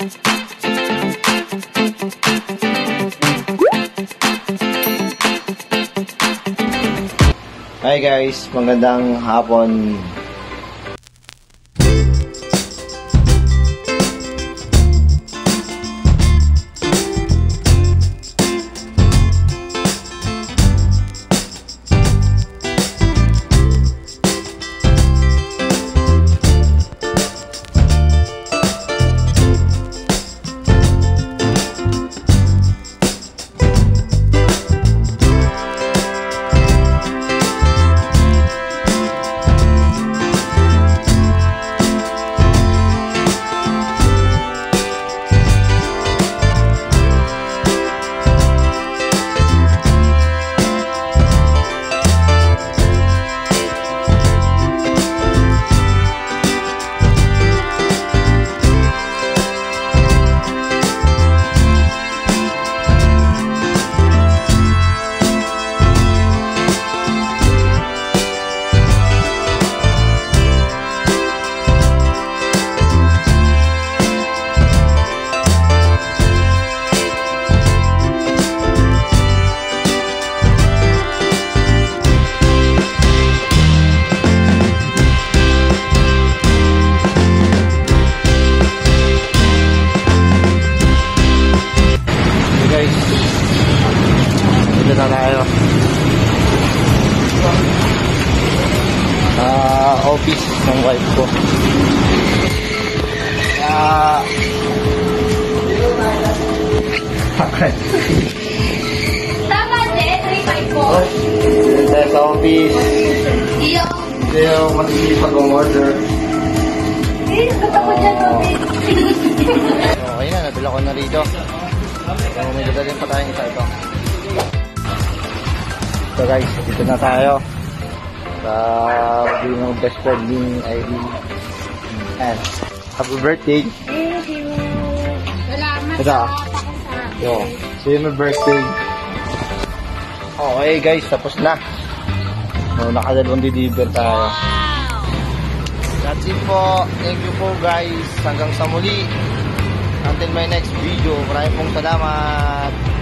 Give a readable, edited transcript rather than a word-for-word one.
Hi guys, magandang hapon. Dito na tayo. Office ng wife ko. Tama din, 354. Dito tayo sa office. Ito yung masisipag ang order. Okay na, nadala ko na rito. May dadalhin pa tayong isa ito. So guys, dito na tayo sa view ng best friend ni Irene. And happy birthday! Thank you! Salamat Ito. sa pakisabi. Yo, see my birthday. Okay guys, tapos na. So, nakadalawang deliver tayo. That's it po. Thank you po guys. Hanggang sa muli. Until my next video. Maraming pong salamat.